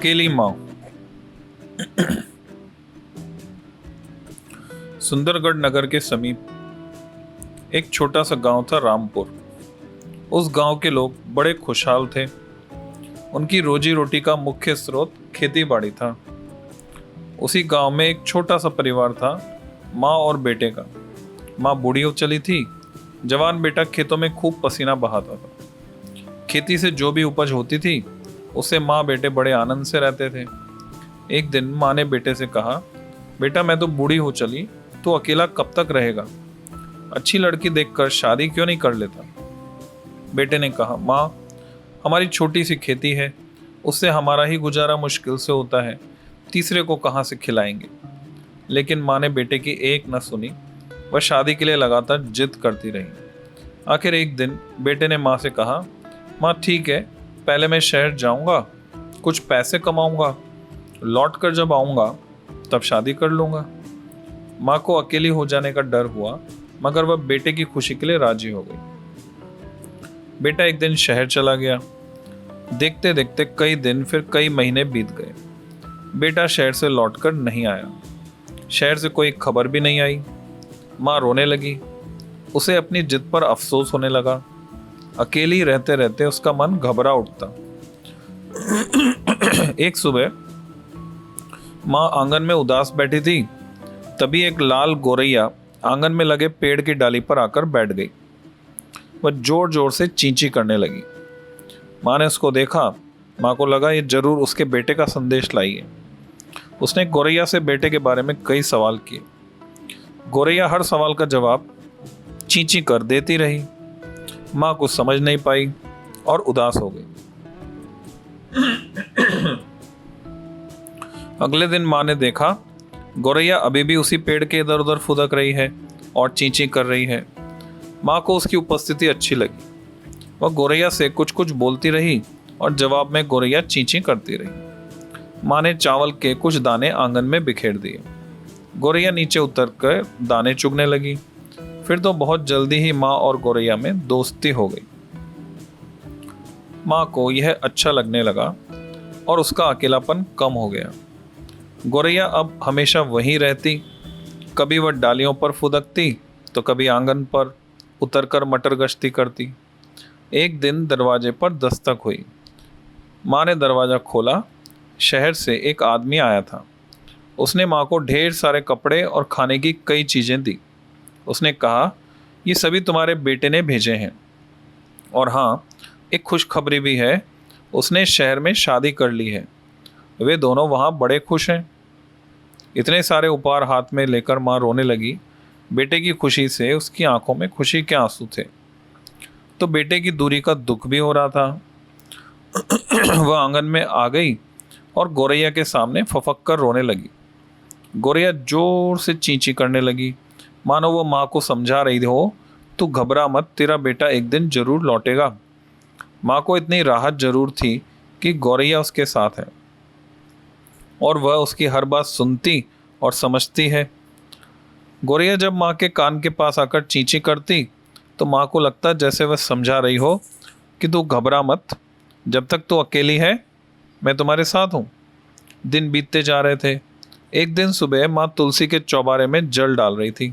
अकेली माँ। सुंदरगढ़ नगर के समीप एक छोटा सा गांव था, रामपुर। उस गांव के लोग बड़े खुशहाल थे। उनकी रोजी रोटी का मुख्य स्रोत खेती बाड़ी था। उसी गांव में एक छोटा सा परिवार था, माँ और बेटे का। माँ बूढ़ी हो चली थी, जवान बेटा खेतों में खूब पसीना बहाता था। खेती से जो भी उपज होती थी उससे माँ बेटे बड़े आनंद से रहते थे। एक दिन माँ ने बेटे से कहा, बेटा मैं तो बूढ़ी हो चली, तो अकेला कब तक रहेगा? अच्छी लड़की देखकर शादी क्यों नहीं कर लेता? बेटे ने कहा, माँ हमारी छोटी सी खेती है, उससे हमारा ही गुजारा मुश्किल से होता है, तीसरे को कहाँ से खिलाएंगे? लेकिन माँ ने बेटे की एक न सुनी। वह शादी के लिए लगातार जिद करती रही। आखिर एक दिन बेटे ने माँ से कहा, माँ ठीक है, पहले मैं शहर जाऊंगा, कुछ पैसे कमाऊंगा, लौट कर जब आऊंगा तब शादी कर लूंगा। माँ को अकेली हो जाने का डर हुआ, मगर वह बेटे की खुशी के लिए राजी हो गई। बेटा एक दिन शहर चला गया। देखते देखते कई दिन फिर कई महीने बीत गए। बेटा शहर से लौटकर नहीं आया। शहर से कोई खबर भी नहीं आई। माँ रोने लगी। उसे अपनी जिद पर अफसोस होने लगा। अकेली रहते रहते उसका मन घबरा उठता। एक सुबह माँ आंगन में उदास बैठी थी, तभी एक लाल गोरैया आंगन में लगे पेड़ की डाली पर आकर बैठ गई। वह जोर जोर से चींची करने लगी। माँ ने उसको देखा। माँ को लगा ये जरूर उसके बेटे का संदेश लाई है। उसने गोरैया से बेटे के बारे में कई सवाल किए। गोरैया हर सवाल का जवाब चींची कर देती रही। माँ कुछ समझ नहीं पाई और उदास हो गई। अगले दिन माँ ने देखा गोरैया अभी भी उसी पेड़ के इधर उधर फुदक रही है और चींची कर रही है। माँ को उसकी उपस्थिति अच्छी लगी। वह गोरैया से कुछ कुछ बोलती रही और जवाब में गोरैया चींची करती रही। माँ ने चावल के कुछ दाने आंगन में बिखेर दिए। गोरैया नीचे उतर कर दाने चुगने लगी। फिर तो बहुत जल्दी ही माँ और गोरैया में दोस्ती हो गई। माँ को यह अच्छा लगने लगा और उसका अकेलापन कम हो गया। गोरैया अब हमेशा वहीं रहती। कभी वह डालियों पर फुदकती तो कभी आंगन पर उतरकर मटर गश्ती करती। एक दिन दरवाजे पर दस्तक हुई। माँ ने दरवाज़ा खोला। शहर से एक आदमी आया था। उसने माँ को ढेर सारे कपड़े और खाने की कई चीज़ें दी। उसने कहा, ये सभी तुम्हारे बेटे ने भेजे हैं। और हाँ, एक खुशखबरी भी है, उसने शहर में शादी कर ली है। वे दोनों वहाँ बड़े खुश हैं। इतने सारे उपहार हाथ में लेकर माँ रोने लगी। बेटे की खुशी से उसकी आंखों में खुशी के आंसू थे, तो बेटे की दूरी का दुख भी हो रहा था। वह आंगन में आ गई और गोरैया के सामने फफक कर रोने लगी। गोरैया जोर से चींची करने लगी, मानो वो माँ को समझा रही हो, तू घबरा मत, तेरा बेटा एक दिन जरूर लौटेगा। माँ को इतनी राहत जरूर थी कि गोरैया उसके साथ है और वह उसकी हर बात सुनती और समझती है। गोरैया जब माँ के कान के पास आकर चींची करती तो माँ को लगता जैसे वह समझा रही हो कि तू घबरा मत, जब तक तू अकेली है मैं तुम्हारे साथ हूँ। दिन बीतते जा रहे थे। एक दिन सुबह माँ तुलसी के चौबारे में जल डाल रही थी।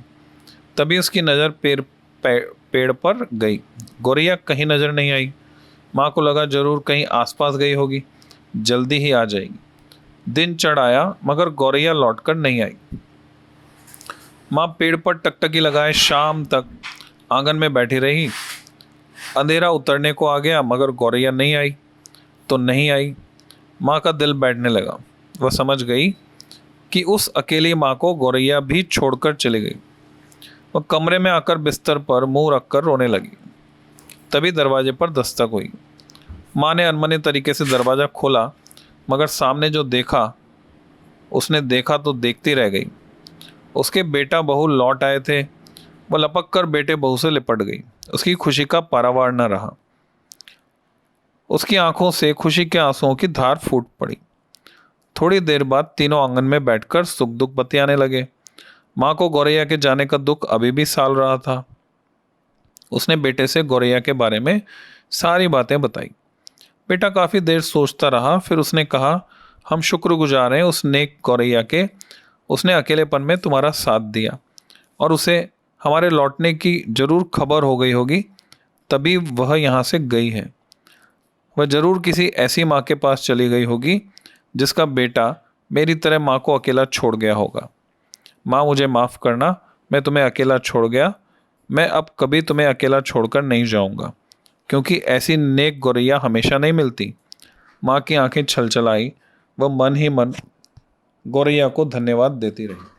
तभी उसकी नज़र पेड़ पर गई। गोरैया कहीं नज़र नहीं आई। माँ को लगा जरूर कहीं आसपास गई होगी, जल्दी ही आ जाएगी। दिन चढ़ आया मगर गोरैया लौटकर नहीं आई। माँ पेड़ पर टकटकी लगाए शाम तक आंगन में बैठी रही। अंधेरा उतरने को आ गया मगर गोरैया नहीं आई तो नहीं आई। माँ का दिल बैठने लगा। वह समझ गई कि उस अकेली माँ को गोरैया भी छोड़कर चली गई। वह कमरे में आकर बिस्तर पर मुंह रखकर रोने लगी। तभी दरवाजे पर दस्तक हुई। माँ ने अनमने तरीके से दरवाज़ा खोला, मगर सामने जो देखा, उसने देखा तो देखती रह गई। उसके बेटा बहू लौट आए थे। वह लपक कर बेटे बहू से लिपट गई। उसकी खुशी का पारावार न रहा। उसकी आंखों से खुशी के आंसुओं की धार फूट पड़ी। थोड़ी देर बाद तीनों आंगन में बैठकर सुख दुख बतियाने लगे। माँ को गोरैया के जाने का दुख अभी भी साल रहा था। उसने बेटे से गोरैया के बारे में सारी बातें बताई। बेटा काफ़ी देर सोचता रहा। फिर उसने कहा, हम शुक्रगुजार हैं उस नेक गौरैया के, उसने अकेलेपन में तुम्हारा साथ दिया और उसे हमारे लौटने की जरूर खबर हो गई होगी, तभी वह यहाँ से गई है। वह जरूर किसी ऐसी माँ के पास चली गई होगी जिसका बेटा मेरी तरह माँ को अकेला छोड़ गया होगा। माँ मुझे माफ़ करना, मैं तुम्हें अकेला छोड़ गया। मैं अब कभी तुम्हें अकेला छोड़कर नहीं जाऊँगा, क्योंकि ऐसी नेक गौरैया हमेशा नहीं मिलती। माँ की आंखें छलछलाई, वह मन ही मन गौरैया को धन्यवाद देती रही।